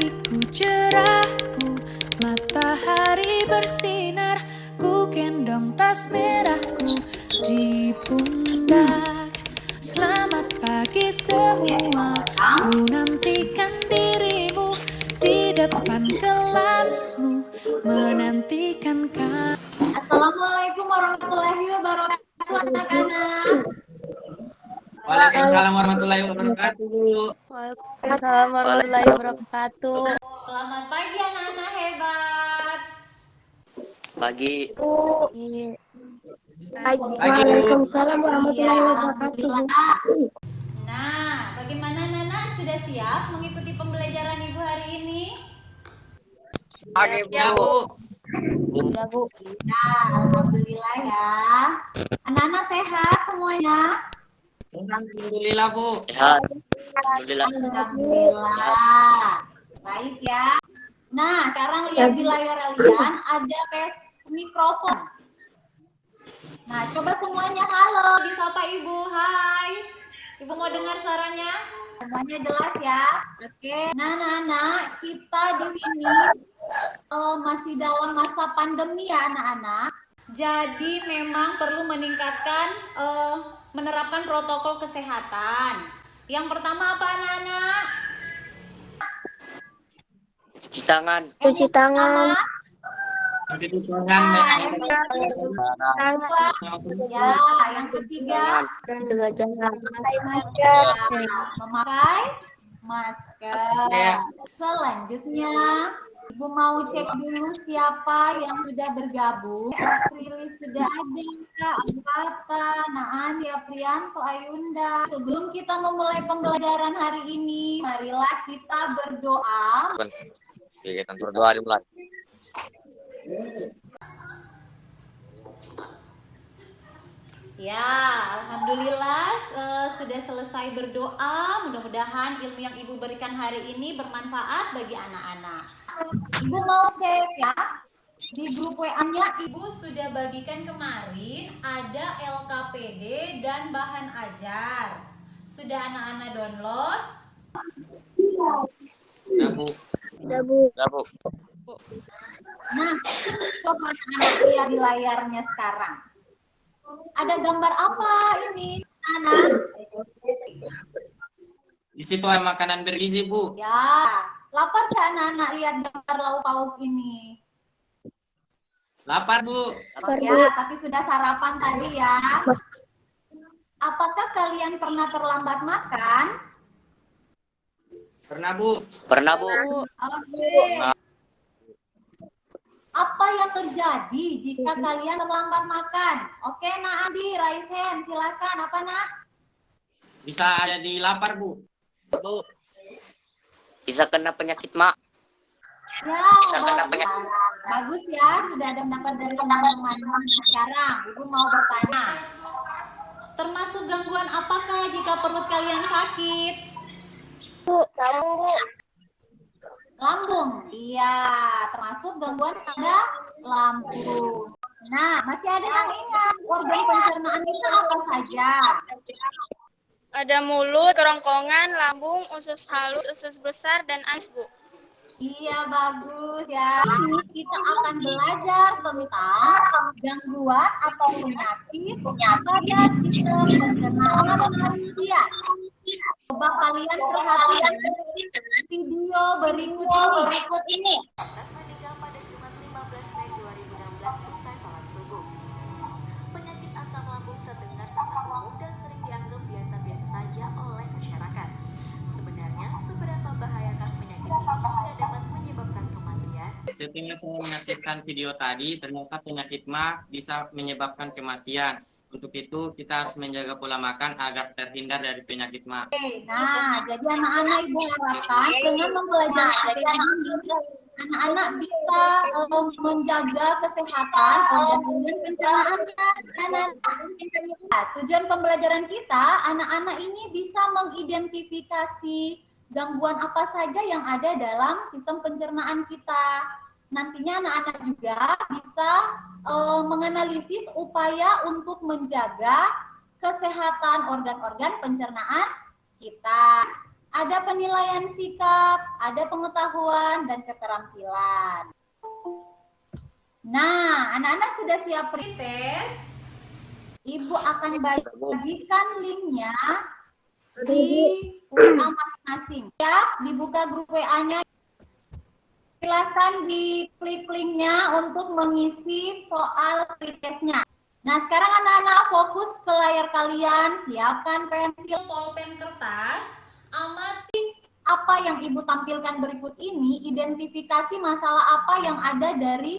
pagiku cerahku, matahari bersinar, ku gendong tas merahku di pundak. Selamat pagi semua, ku nantikan dirimu di depan kelasmu, menantikan kamu. Assalamualaikum warahmatullahi wabarakatuh, anak-anak. Waalaikumsalam warahmatullahi wabarakatuh. Waalaikumsalam warahmatullahi wabarakatuh. Selamat pagi anak-anak hebat. Pagi. Waalaikumsalam warahmatullahi wabarakatuh. Nah, bagaimana anak-anak, sudah siap mengikuti pembelajaran Ibu hari ini? Pagi, Bu. Sudah, Bu. Nah, alhamdulillah ya. Anak-anak sehat semuanya? Alhamdulillah, Bu. Sehat. Alhamdulillah. Alhamdulillah. Baik ya. Nah, sekarang lihat di layar kalian ada tes mikrofon. Nah, coba semuanya halo, disapa Ibu. Hai. Ibu mau dengar suaranya? Semuanya jelas ya? Oke. Nah, anak-anak, kita di sini masih dalam masa pandemi ya, anak-anak. Jadi memang perlu meningkatkan menerapkan protokol kesehatan. Yang pertama apa, anak-anak? Cuci tangan. Cuci tangan. Cuci tangan. Ya, yang ketiga Pakai masker. memakai masker. Selanjutnya, Ibu mau cek dulu siapa yang sudah bergabung. Rilis sudah ada, Kak Ampata, Naan, Prianto, Ayunda. Sebelum kita memulai pembelajaran hari ini, marilah kita berdoa. Kita berdoa dimulai. Ya, alhamdulillah sudah selesai berdoa. Mudah-mudahan ilmu yang Ibu berikan hari ini bermanfaat bagi anak-anak. Ibu mau cek ya, di grup WA-nya Ibu sudah bagikan kemarin ada LKPD dan bahan ajar. Sudah anak-anak download? Ya, Bu. Sudah, Bu. Ya, Bu. Nah, coba anak-anak lihat di layarnya sekarang. Ada gambar apa ini, anak? Isi makanan bergizi, Bu. Ya, lapar nggak anak-anak lihat gambar lauk pauk ini? Lapar, Bu. Ya, tapi sudah sarapan tadi ya. Apakah kalian pernah terlambat makan? Pernah, Bu. Pernah, Bu. Oke. Apa yang terjadi jika kalian terlambat makan? Oke, Nak Andi, raise hand, silakan. Apa, Nak? Bisa jadi lapar, Bu. Bu. Bisa kena penyakit, Mak. Ya, bagus ya, sudah ada pendapat dari teman-teman. Sekarang, Ibu mau bertanya. Termasuk gangguan apakah jika perut kalian sakit? Bu, kamu, Bu. Lambung, iya, termasuk gangguan pada lambung. Nah, masih ada yang ingat organ pencernaan itu apa saja? Ada mulut, kerongkongan, lambung, usus halus, usus besar, dan anus, Bu. Iya, bagus ya. Ini kita akan belajar tentang gangguan atau penyakit pada sistem pencernaan manusia. Coba kalian perhatikan video berikut ini. Meninggal pada Jumat 15 Mei 2016 usai sholat subuh. Penyakit asam lambung terdengar sangat umum dan sering dianggap biasa-biasa saja oleh masyarakat. Sebenarnya, seberapa bahayakah penyakit ini hingga dapat menyebabkan kematian? Setelah saya menyaksikan video tadi, ternyata penyakit MA bisa menyebabkan kematian. Untuk itu, kita harus menjaga pola makan agar terhindar dari penyakit MA. Nah, jadi anak-anak Ibu harapkan dengan mempelajari ini, anak-anak bisa menjaga kesehatan organ pencernaannya. Nah, tujuan pembelajaran kita, anak-anak ini bisa mengidentifikasi gangguan apa saja yang ada dalam sistem pencernaan kita. Nantinya anak-anak juga bisa menganalisis upaya untuk menjaga kesehatan organ-organ pencernaan kita. ada penilaian sikap, ada pengetahuan, dan keterampilan. Nah, anak-anak sudah siap tes? Ibu akan bagikan linknya di WA masing-masing. Siap, dibuka grup WA-nya. Silakan diklik linknya untuk mengisi soal pretestnya. Nah, sekarang anak-anak fokus ke layar kalian, siapkan pensil, pulpen, kertas, amati apa yang Ibu tampilkan berikut ini, identifikasi masalah apa yang ada dari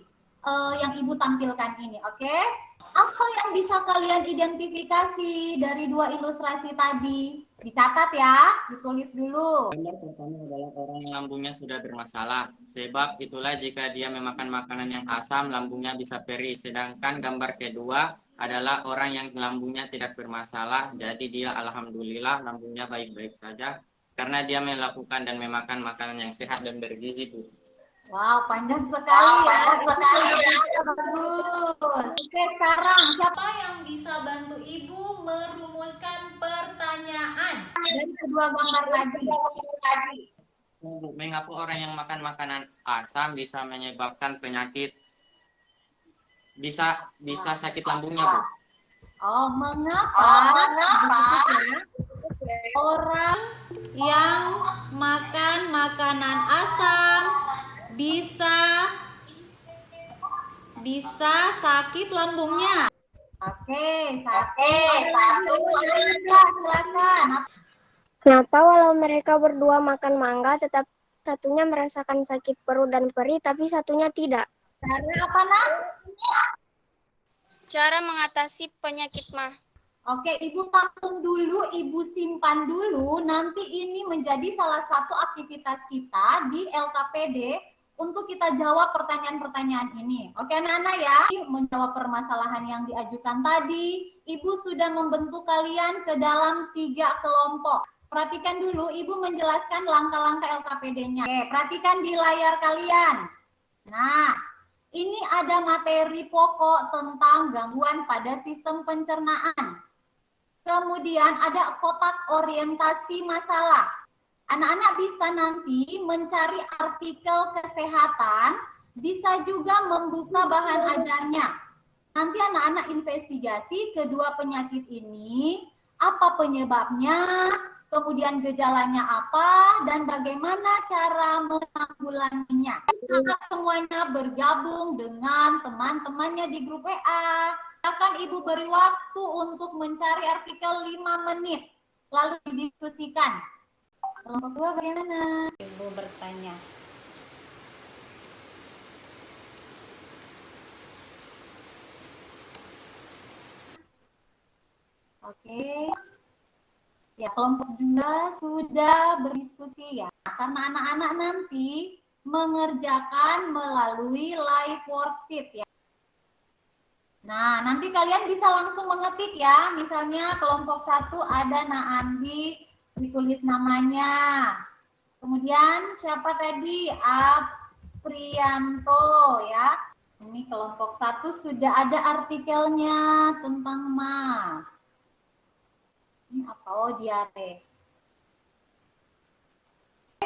yang Ibu tampilkan ini, oke? Apa yang bisa kalian identifikasi dari dua ilustrasi tadi? Dicatat ya, ditulis dulu. Gambar pertama adalah orang yang lambungnya sudah bermasalah. Sebab itulah jika dia memakan makanan yang asam, lambungnya bisa perih. Sedangkan gambar kedua adalah orang yang lambungnya tidak bermasalah. Jadi dia alhamdulillah lambungnya baik-baik saja. Karena dia melakukan dan memakan makanan yang sehat dan bergizi, Bu. Wow, panjang sekali ya. Bagus. Oke, sekarang siapa yang bisa bantu Ibu merumuskan pertanyaan dari kedua gambar tadi? Bu, mengapa orang yang makan makanan asam bisa menyebabkan penyakit? Bisa sakit lambungnya, Bu. Oh, mengapa orang yang makan makanan asam bisa sakit lambungnya? Oke, satu. Silakan. Kenapa walau mereka berdua makan mangga, tetap satunya merasakan sakit perut dan perih, tapi satunya tidak? Cara apa, Nak? Cara mengatasi penyakit mah. Oke, Ibu tampung dulu, Ibu simpan dulu. Nanti ini menjadi salah satu aktivitas kita di LKPD untuk kita jawab pertanyaan-pertanyaan ini. Oke, anak-anak ya, menjawab permasalahan yang diajukan tadi. Ibu sudah membentuk kalian ke dalam 3 kelompok. Perhatikan dulu, Ibu menjelaskan langkah-langkah LKPD-nya. Oke, perhatikan di layar kalian. Nah, ini ada materi pokok tentang gangguan pada sistem pencernaan. Kemudian ada kotak orientasi masalah. Anak-anak bisa nanti mencari artikel kesehatan, bisa juga membuka bahan ajarnya. Nanti anak-anak investigasi kedua penyakit ini, apa penyebabnya, kemudian gejalanya apa, dan bagaimana cara menanggulanginya. Semuanya bergabung dengan teman-temannya di grup WA. Akan Ibu beri waktu untuk mencari artikel 5 menit, lalu didiskusikan. Kelompok 2 bagaimana? Ibu bertanya. Oke. Ya, kelompok 2 sudah berdiskusi ya. Karena anak-anak nanti mengerjakan melalui live worksheet ya. Nah, nanti kalian bisa langsung mengetik ya. Misalnya kelompok 1 ada Naandi, ditulis namanya. Kemudian siapa tadi? Aprianto ya. Ini kelompok 1 sudah ada artikelnya tentang MA. Ini apa? Oh, diare.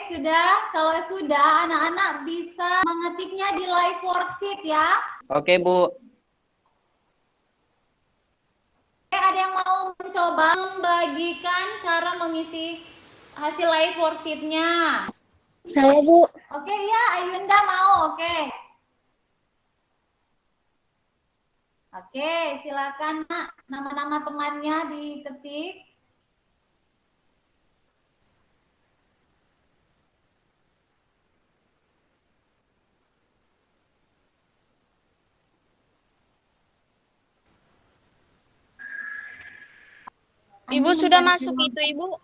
Sudah, kalau sudah anak-anak bisa mengetiknya di live worksheet ya. Oke, Bu. Ada yang mau mencoba membagikan cara mengisi hasil live worksheet-nya? Saya, Bu. Oke, ya, Ayunda mau, oke. Oke, silakan, Nak. Nama-nama temannya diketik. Ibu sudah masuk itu, Ibu?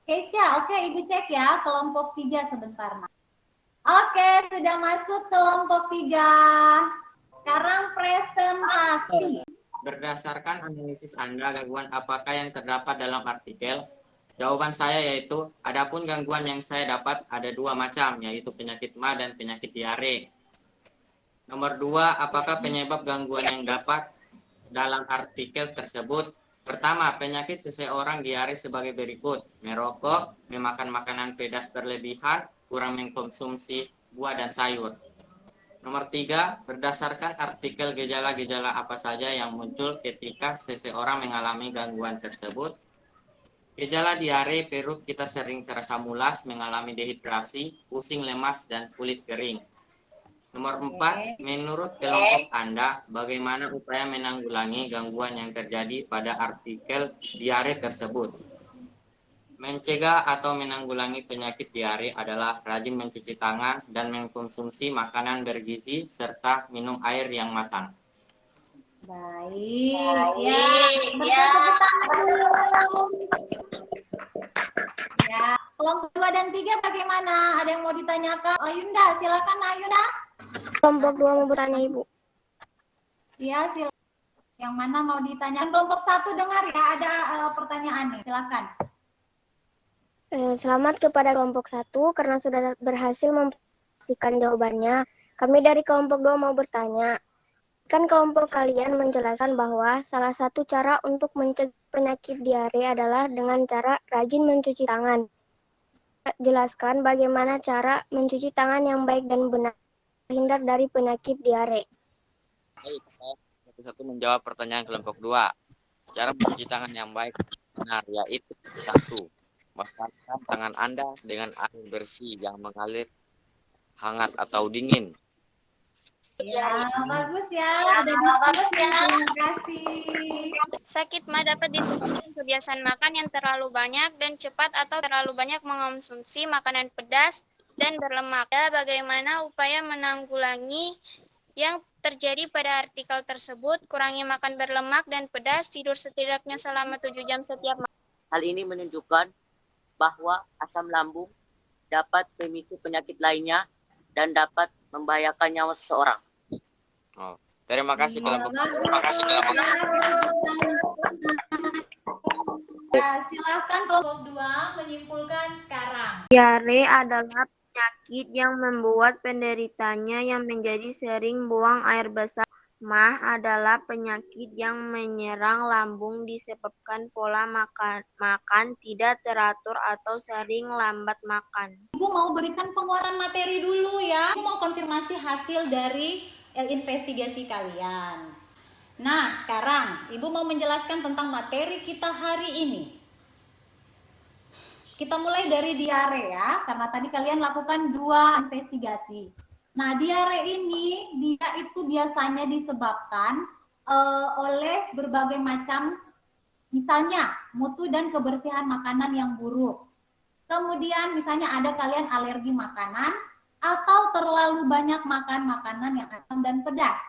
Keisha, oke, Ibu cek ya, kelompok 3 sebentar, Nak. Oke, sudah masuk kelompok 3. Sekarang presentasi. Berdasarkan analisis Anda, gangguan apakah yang terdapat dalam artikel? Jawaban saya yaitu, adapun gangguan yang saya dapat ada 2 macam, yaitu penyakit MA dan penyakit diare. Nomor 2, apakah penyebab gangguan yang dapat dalam artikel tersebut? Pertama, penyakit seseorang diare sebagai berikut: merokok, memakan makanan pedas berlebihan, kurang mengkonsumsi buah dan sayur. Nomor 3, berdasarkan artikel gejala-gejala apa saja yang muncul ketika seseorang mengalami gangguan tersebut. Gejala diare, perut kita sering terasa mulas, mengalami dehidrasi, pusing, lemas, dan kulit kering. Nomor 4, menurut kelompok Anda, bagaimana upaya menanggulangi gangguan yang terjadi pada artikel diare tersebut? Mencegah atau menanggulangi penyakit diare adalah rajin mencuci tangan dan mengkonsumsi makanan bergizi serta minum air yang matang. Baik, ya. Tepuk tangan dulu. Ya, kelompok 2 dan 3 bagaimana? Ada yang mau ditanyakan? Ayunda, silakan Ayunda. Kelompok 2 mau bertanya, Ibu. Iya, silakan. Yang mana mau ditanyakan? Kelompok 1 dengar ya, ada pertanyaan nih, silakan. Selamat kepada kelompok 1 karena sudah berhasil mempresentasikan jawabannya. Kami dari kelompok 2 mau bertanya. Kan kelompok kalian menjelaskan bahwa salah satu cara untuk mencegah penyakit diare adalah dengan cara rajin mencuci tangan. Jelaskan bagaimana cara mencuci tangan yang baik dan benar terhindar dari penyakit diare. Baik, saya satu-satu menjawab pertanyaan kelompok 2. Cara mencuci tangan yang baik benar yaitu 1. Basahkan tangan Anda dengan air bersih yang mengalir hangat atau dingin. Ya, bagus ya. Ada bagus ya. Terima kasih. Sakit mah dapat disebabkan kebiasaan makan yang terlalu banyak dan cepat atau terlalu banyak mengonsumsi makanan pedas dan berlemak. Ya, bagaimana upaya menanggulangi yang terjadi pada artikel tersebut? Kurangi makan berlemak dan pedas, tidur setidaknya selama 7 jam setiap malam. Hal ini menunjukkan bahwa asam lambung dapat memicu penyakit lainnya dan dapat membahayakan nyawa seseorang. Oh, terima kasih kelompok. Ya, silakan kelompok 2 menyimpulkan sekarang. Diare adalah penyakit yang membuat penderitanya yang menjadi sering buang air besar. Mah adalah penyakit yang menyerang lambung disebabkan pola makan tidak teratur atau sering lambat makan. Ibu mau berikan penguatan materi dulu ya. Ibu mau konfirmasi hasil dari investigasi kalian. Nah, sekarang Ibu mau menjelaskan tentang materi kita hari ini. Kita mulai dari diare ya, karena tadi kalian lakukan 2 investigasi. Nah, diare ini dia itu biasanya disebabkan oleh berbagai macam, misalnya mutu dan kebersihan makanan yang buruk. Kemudian misalnya ada kalian alergi makanan atau terlalu banyak makan makanan yang asam dan pedas.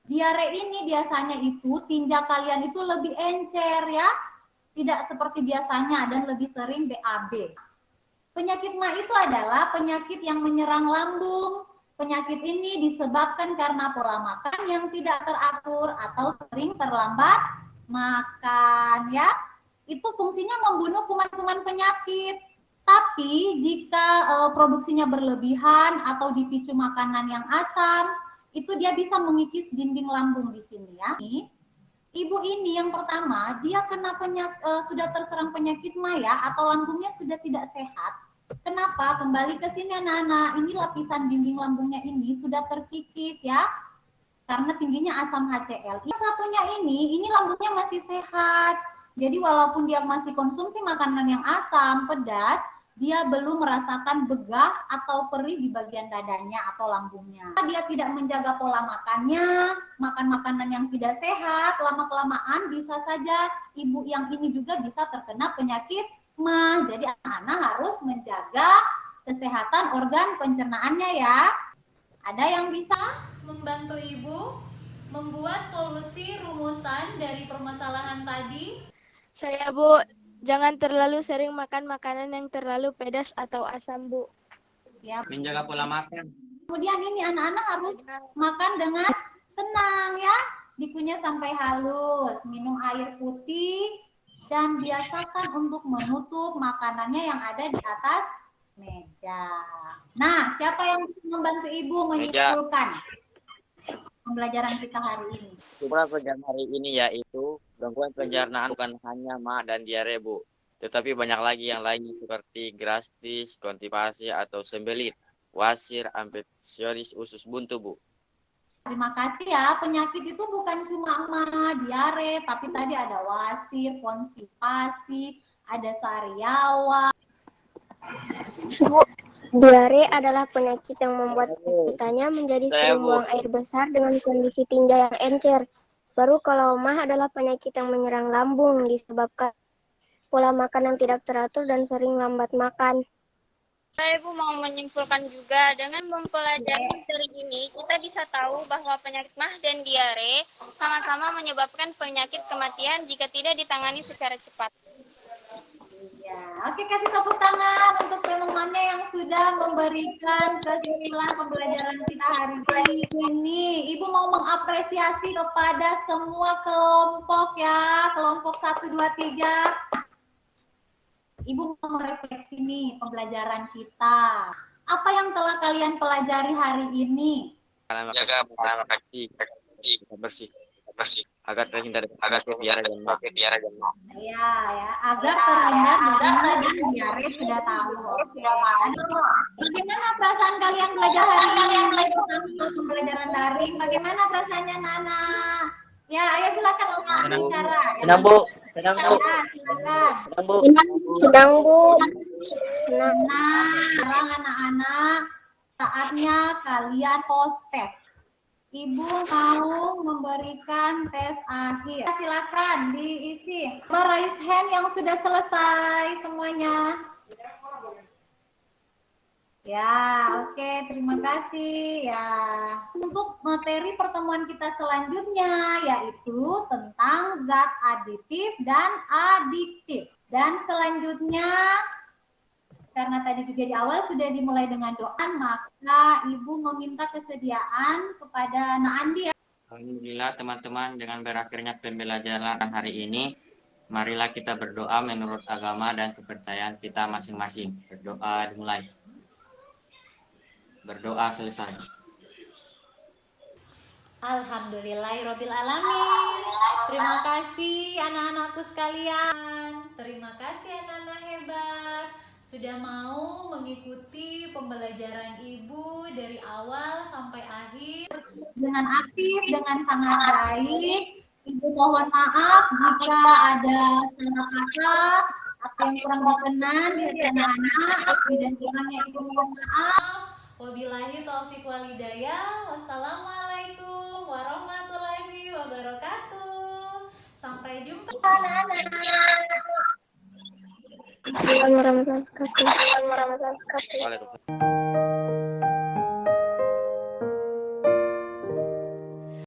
Diare ini biasanya itu tinja kalian itu lebih encer ya, tidak seperti biasanya dan lebih sering BAB. Penyakit MA itu adalah penyakit yang menyerang lambung. Penyakit ini disebabkan karena pola makan yang tidak teratur atau sering terlambat makan ya. Itu fungsinya membunuh kuman-kuman penyakit. Tapi jika produksinya berlebihan atau dipicu makanan yang asam, itu dia bisa mengikis dinding lambung di sini ya. Ibu ini yang pertama, dia kena sudah terserang penyakit MA ya, atau lambungnya sudah tidak sehat. Kenapa? Kembali ke sini anak-anak, ini lapisan dinding lambungnya ini sudah terkikis ya, karena tingginya asam HCl. Yang satunya ini lambungnya masih sehat. Jadi walaupun dia masih konsumsi makanan yang asam, pedas, dia belum merasakan begah atau perih di bagian dadanya atau lambungnya. Dia tidak menjaga pola makannya, makan makanan yang tidak sehat, lama-kelamaan bisa saja ibu yang ini juga bisa terkena penyakit MA. Jadi anak-anak harus menjaga kesehatan organ pencernaannya ya. Ada yang bisa membantu ibu membuat solusi rumusan dari permasalahan tadi? Saya, Bu, jangan terlalu sering makan makanan yang terlalu pedas atau asam, Bu. Ya. Menjaga pola makan. Kemudian ini anak-anak harus makan dengan tenang ya, dikunyah sampai halus, minum air putih, dan biasakan untuk menutup makanannya yang ada di atas meja. Nah, siapa yang bisa membantu ibu menyimpulkan pembelajaran kita hari ini? Pembelajaran hari ini yaitu Gangguan pencernaan bukan hanya ma dan diare, Bu, tetapi banyak lagi yang lainnya seperti gastritis, konstipasi atau sembelit, wasir, ambesiosis usus buntu, Bu. Terima kasih ya. Penyakit itu bukan cuma diare, tapi tadi ada wasir, konstipasi, ada sariawan. Bu, diare adalah penyakit yang membuat penderitanya menjadi sering buang air besar dengan kondisi tinja yang encer. Baru kalau mah adalah penyakit yang menyerang lambung disebabkan pola makan yang tidak teratur dan sering lambat makan. Ibu mau menyimpulkan juga, dengan mempelajari dari ini, kita bisa tahu bahwa penyakit mah dan diare sama-sama menyebabkan penyakit kematian jika tidak ditangani secara cepat. Ya, oke, kasih tepuk tangan untuk teman-temannya yang sudah memberikan kesimpulan pembelajaran kita hari ini. Ibu mau mengapresiasi kepada semua kelompok ya, kelompok 1, 2, 3. Ibu mau merefleksi nih pembelajaran kita. Apa yang telah kalian pelajari hari ini? Jaga kaki bersih agar terhindar dari diare dan mah. Ya, agar terhindar dari diare sudah tahu. Oke. Bagaimana perasaan kalian belajar hari ini? Pembelajaran daring. Bagaimana perasaannya Nana? Ya, ayo silakan langsung bicara. Senang, Bu. Ya, silakan. Senang, Bu. Sedang, Bu. Nah, sekarang anak-anak, saatnya kalian post tes. Ibu mau memberikan tes akhir. Silakan diisi. Raise hand yang sudah selesai semuanya. Ya, oke, terima kasih ya. Untuk materi pertemuan kita selanjutnya yaitu tentang zat aditif dan adiktif. Dan selanjutnya karena tadi juga di awal sudah dimulai dengan doa, maka Ibu meminta kesediaan kepada Nak Andi ya. Alhamdulillah teman-teman, dengan berakhirnya pembelajaran hari ini, marilah kita berdoa menurut agama dan kepercayaan kita masing-masing. Berdoa dimulai. Berdoa selesai. Alhamdulillahirabbil alamin. Terima kasih anak-anakku sekalian. Terima kasih anak-anak hebat sudah mau mengikuti pembelajaran Ibu dari awal sampai akhir dengan aktif, dengan sangat baik. Ibu mohon maaf jika ada salah kata atau yang kurang berkenan di hati anak-anak, dan kiranya Ibu mohon maaf. Wabillahi taufiq wal hidayah. Wassalamualaikum warahmatullahi wabarakatuh. Sampai jumpa anak-anak. Assalamualaikum warahmatullahi wabarakatuh. Waalaikumsalam.